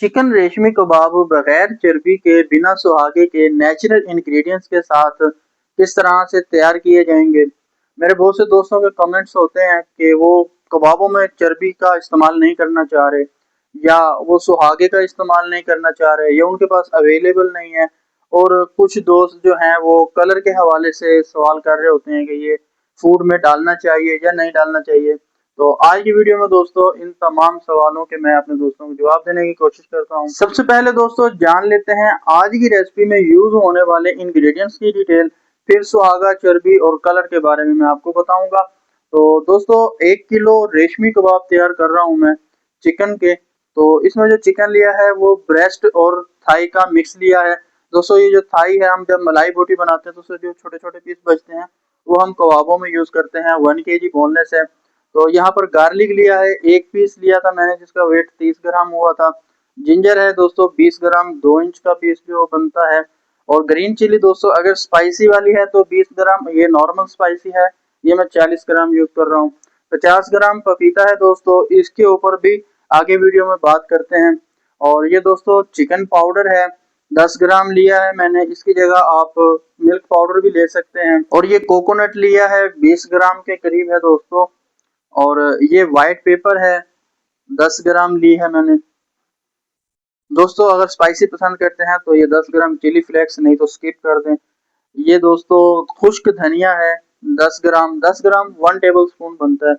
Chicken रेशमी कबाब बगैर चर्बी के बिना सुहागे के नेचुरल इंग्रेडिएंट्स के साथ किस तरह से तैयार किए जाएंगे। मेरे बहुत से दोस्तों के कमेंट्स होते हैं कि वो कबाबों में चर्बी का इस्तेमाल नहीं करना चाह रहे, या वो सुहागे का इस्तेमाल नहीं करना चाह रहे, या उनके पास अवेलेबल नहीं है। और कुछ दोस्त जो हैं वो कलर के हवाले से सवाल कर रहे होते हैं कि ये फूड में डालना चाहिए या नहीं डालना चाहिए। तो आज की वीडियो में दोस्तों इन तमाम सवालों के मैं अपने दोस्तों को जवाब देने की कोशिश करता हूं। सबसे पहले दोस्तों जान लेते हैं आज की रेसिपी में यूज होने वाले इंग्रेडिएंट्स की डिटेल, फिर सुहागा, चर्बी और कलर के बारे में मैं आपको बताऊंगा। तो दोस्तों 1 किलो रेशमी कबाब तैयार कर रहा हूं मैं चिकन के। तो इसमें जो चिकन लिया है वो ब्रेस्ट और थाई का मिक्स लिया है। दोस्तों ये जो थाई है, हम जब मलाई बोटी बनाते हैं तो उससे जो छोटे छोटे पीस बचते हैं वो हम कबाबों में यूज करते हैं। 1 kg बोनलेस है। तो यहाँ पर गार्लिक लिया है, 1 पीस लिया था मैंने जिसका वेट 30 ग्राम हुआ था। जिंजर है दोस्तों 20 ग्राम, 2 इंच का पीस जो बनता है। और ग्रीन चिली दोस्तों अगर स्पाइसी वाली है तो 20 ग्राम, ये नॉर्मल स्पाइसी है ये मैं 40 ग्राम यूज कर रहा हूँ। 50 ग्राम पपीता है दोस्तों, इसके ऊपर भी आगे वीडियो में बात करते हैं। और ये दोस्तों चिकन पाउडर है, 10 ग्राम लिया है मैंने, इसकी जगह आप मिल्क पाउडर भी ले सकते हैं। और ये कोकोनट लिया है 20 ग्राम के करीब है दोस्तों। और ये व्हाइट पेपर है, 10 ग्राम ली है मैंने। दोस्तों अगर स्पाइसी पसंद करते हैं तो ये 10 ग्राम चिली फ्लेक्स, नहीं तो स्किप कर दें। ये दोस्तों खुश्क धनिया है 10 ग्राम, 10 ग्राम 1 टेबल स्पून बनता है।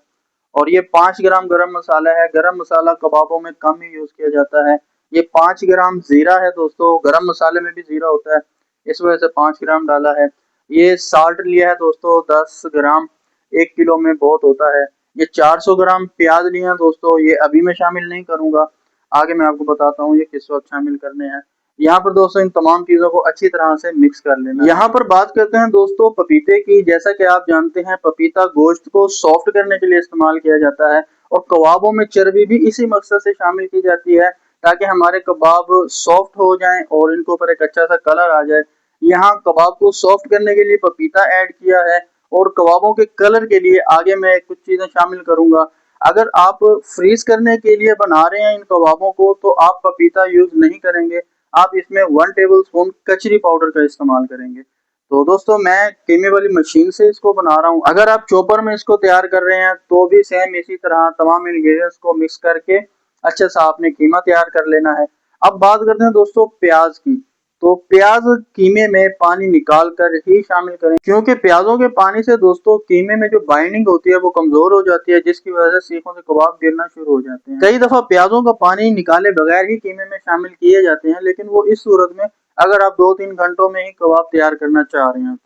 और ये 5 ग्राम गरम मसाला है। गरम मसाला कबाबों में कम ही यूज किया जाता है। ये 5 ग्राम जीरा है दोस्तों, गरम मसाले में भी जीरा होता है, इस वजह से 5 ग्राम डाला है। ये साल्ट लिया है दोस्तों 10 ग्राम, 1 किलो में बहुत होता है। ये 400 ग्राम प्याज लिया दोस्तों, ये अभी मैं शामिल नहीं करूंगा, आगे मैं आपको बताता हूँ ये किस वक्त शामिल करने हैं। यहाँ पर दोस्तों इन तमाम चीजों को अच्छी तरह से मिक्स कर लेना। यहाँ पर बात करते हैं दोस्तों पपीते की। जैसा कि आप जानते हैं पपीता गोश्त को सॉफ्ट करने के लिए इस्तेमाल किया जाता है, और कबाबों में चर्बी भी इसी मकसद से शामिल की जाती है ताकि हमारे कबाब सॉफ्ट हो जाएं और इनके ऊपर एक अच्छा सा कलर आ जाए। यहाँ कबाब को सॉफ्ट करने के लिए पपीता ऐड किया है, और कबाबों के कलर के लिए आगे मैं कुछ चीजें शामिल करूंगा। अगर आप फ्रीज करने के लिए बना रहे हैं इन कबाबों को तो आप पपीता यूज नहीं करेंगे, आप इसमें 1 टेबल स्पून कचरी पाउडर का इस्तेमाल करेंगे। तो दोस्तों मैं कीमे वाली मशीन से इसको बना रहा हूँ। अगर आप चॉपर में इसको तैयार कर रहे हैं तो भी सेम इसी तरह तमाम इंग्रेडिएंट्स को मिक्स करके अच्छे से आपने कीमा तैयार कर लेना है। अब बात करते हैं दोस्तों प्याज की। तो प्याज कीमे में पानी निकाल कर ही शामिल करें, क्योंकि प्याजों के पानी से दोस्तों कीमे में जो बाइंडिंग होती है वो कमजोर हो जाती है, जिसकी वजह से सीखों से कबाब गिरना शुरू हो जाते हैं। कई दफा प्याजों का पानी निकाले बगैर ही कीमे में शामिल किए जाते हैं, लेकिन वो इस सूरत में अगर आप 2-3 घंटों में ही कबाब तैयार करना चाह रहे हैं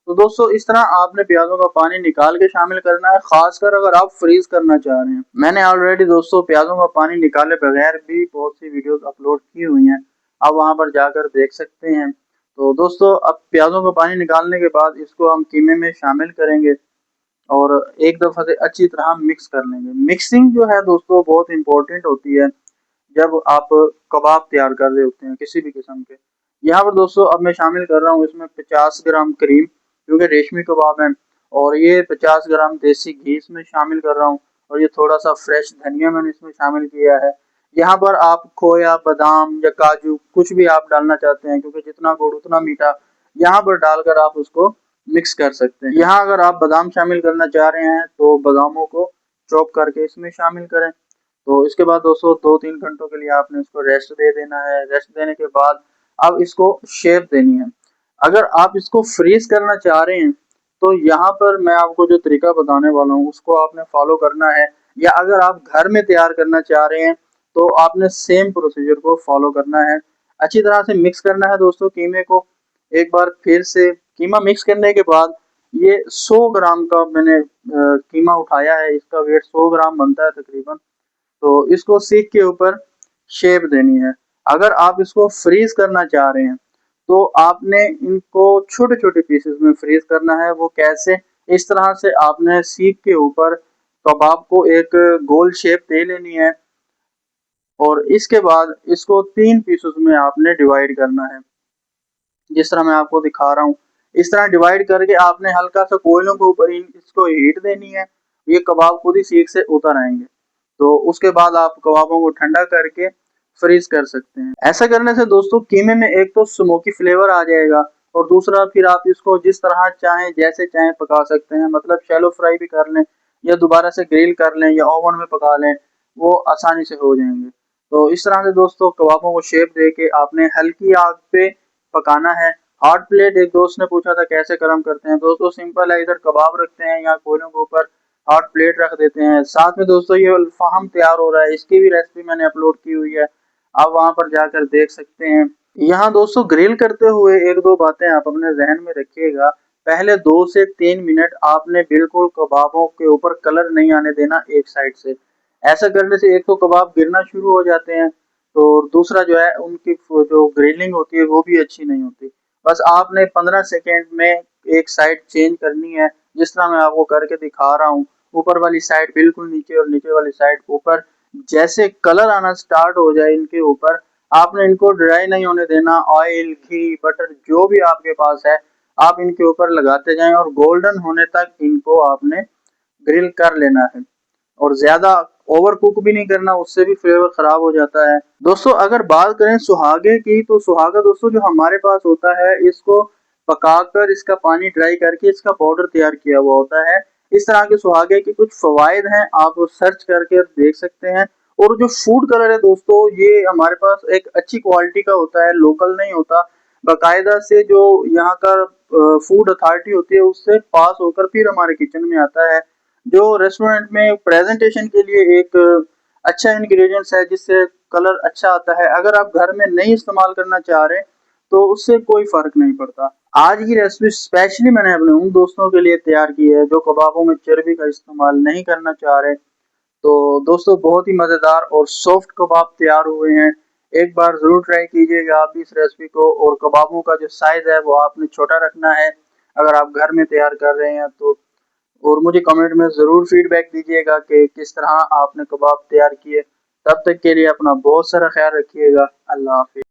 तो दोस्तों इस तरह आपने प्याजों का पानी निकाल के शामिल करना है, खासकर अगर आप फ्रीज करना चाह रहे हैं। मैंने ऑलरेडी दोस्तों प्याजों का पानी निकाले बगैर भी बहुत सी वीडियोस अपलोड की हुई हैं, आप वहां पर जाकर देख सकते हैं। तो दोस्तों अब प्याजों का पानी निकालने के बाद इसको हम कीमे में शामिल करेंगे और एक दफा से अच्छी तरह मिक्स कर लेंगे। मिक्सिंग जो है दोस्तों बहुत इंपॉर्टेंट होती है जब आप कबाब तैयार कर रहे होते हैं किसी भी किस्म के। यहाँ पर दोस्तों अब मैं शामिल कर रहा हूँ इसमें 50 ग्राम क्रीम, क्योंकि रेशमी कबाब है। और ये 50 ग्राम देसी घी इसमें शामिल कर रहा हूँ। और ये थोड़ा सा फ्रेश धनिया मैंने इसमें शामिल किया है। यहाँ पर आप खोया, बादाम या काजू कुछ भी आप डालना चाहते हैं, क्योंकि जितना गुड़ उतना मीठा, यहाँ पर डालकर आप उसको मिक्स कर सकते हैं। यहाँ अगर आप बादाम शामिल करना चाह रहे हैं तो बादामों को चॉप करके इसमें शामिल करें। तो इसके बाद दोस्तों 2-3 घंटों के लिए आपने इसको रेस्ट दे देना है। रेस्ट देने के बाद अब इसको शेप देनी है। अगर आप इसको फ्रीज करना चाह रहे हैं तो यहाँ पर मैं आपको जो तरीका बताने वाला हूँ उसको आपने फॉलो करना है, या अगर आप घर में तैयार करना चाह रहे हैं तो आपने सेम प्रोसीजर को फॉलो करना है। अच्छी तरह से मिक्स करना है दोस्तों कीमे को। एक बार फिर से कीमा मिक्स करने के बाद ये 100 ग्राम का मैंने कीमा उठाया है, इसका वेट 100 ग्राम बनता है तकरीबन। तो इसको सीख के ऊपर शेप देनी है। अगर आप इसको फ्रीज करना चाह रहे हैं तो आपने इनको छोटे छोटे पीसेस में फ्रीज करना है। वो कैसे? इस तरह से आपने सीख के ऊपर कबाब को एक गोल शेप दे लेनी है, और इसके बाद इसको 3 पीसेस में आपने डिवाइड करना है, जिस तरह मैं आपको दिखा रहा हूँ। इस तरह डिवाइड करके आपने हल्का सा कोयलों के ऊपर इसको हीट देनी है। ये कबाब खुद ही सीख से उतर आएंगे। तो उसके बाद आप कबाबों को ठंडा करके फ्रीज कर सकते हैं। ऐसा करने से दोस्तों कीमे में एक तो स्मोकी फ्लेवर आ जाएगा और दूसरा फिर आप इसको जिस तरह चाहें जैसे चाहें पका सकते हैं, मतलब शैलो फ्राई भी कर लें या दोबारा से ग्रिल कर लें या ओवन में पका लें, वो आसानी से हो जाएंगे। तो इस तरह से दोस्तों कबाबों को शेप दे के आपने हल्की आग पे पकाना है। हॉट प्लेट एक दोस्त ने पूछा था कैसे गर्म करते हैं। दोस्तों सिंपल है, इधर कबाब रखते हैं या कोयलों के ऊपर हॉट प्लेट रख देते हैं। साथ में दोस्तों ये अल्फाम तैयार हो रहा है, इसकी भी रेसिपी मैंने अपलोड की हुई है, आप वहां पर जाकर देख सकते हैं। यहाँ दोस्तों ग्रिल करते हुए एक दो बातें आप अपने जहन में रखिएगा। पहले 2 से 3 मिनट आपने बिल्कुल कबाबों के ऊपर कलर नहीं आने देना एक साइड से। ऐसा करने से एक तो कबाब गिरना शुरू हो जाते हैं, तो दूसरा जो है उनकी जो ग्रिलिंग होती है वो भी अच्छी नहीं होती। बस आपने 15 सेकेंड में एक साइड चेंज करनी है, जिस तरह मैं आपको करके दिखा रहा हूँ। ऊपर वाली साइड बिल्कुल नीचे और नीचे वाली साइड ऊपर। जैसे कलर आना स्टार्ट हो जाए इनके ऊपर, आपने इनको ड्राई नहीं होने देना। ऑयल, घी, बटर जो भी आपके पास है आप इनके ऊपर लगाते जाएं और गोल्डन होने तक इनको आपने ग्रिल कर लेना है। और ज्यादा ओवर कुक भी नहीं करना, उससे भी फ्लेवर खराब हो जाता है। दोस्तों अगर बात करें सुहागे की, तो सुहागा दोस्तों जो हमारे पास होता है, इसको पकाकर इसका पानी ड्राई करके इसका पाउडर तैयार किया हुआ होता है। इस तरह के सुहागे के कुछ फवायद हैं, आप सर्च करके देख सकते हैं। और जो फूड कलर है दोस्तों, ये हमारे पास एक अच्छी क्वालिटी का होता है, लोकल नहीं होता, बाकायदा से जो यहाँ का फूड अथॉरिटी होती है उससे पास होकर फिर हमारे किचन में आता है। जो रेस्टोरेंट में प्रेजेंटेशन के लिए एक अच्छा इंग्रेडिएंट्स है जिससे कलर अच्छा आता है, अगर आप घर में नहीं इस्तेमाल करना चाह रहे तो उससे कोई फर्क नहीं पड़ता। आज की रेसिपी स्पेशली मैंने अपने उन दोस्तों के लिए तैयार की है जो कबाबों में चर्बी का इस्तेमाल नहीं करना चाह रहे। तो दोस्तों बहुत ही मज़ेदार और सॉफ्ट कबाब तैयार हुए हैं। एक बार ज़रूर ट्राई कीजिएगा आप इस रेसिपी को। और कबाबों का जो साइज़ है वो आपने छोटा रखना है अगर आप घर में तैयार कर रहे हैं तो। और मुझे कमेंट में ज़रूर फीडबैक दीजिएगा कि किस तरह आपने कबाब तैयार किए। तब तक के लिए अपना बहुत सारा ख्याल रखिएगा। अल्लाह हाफिज़।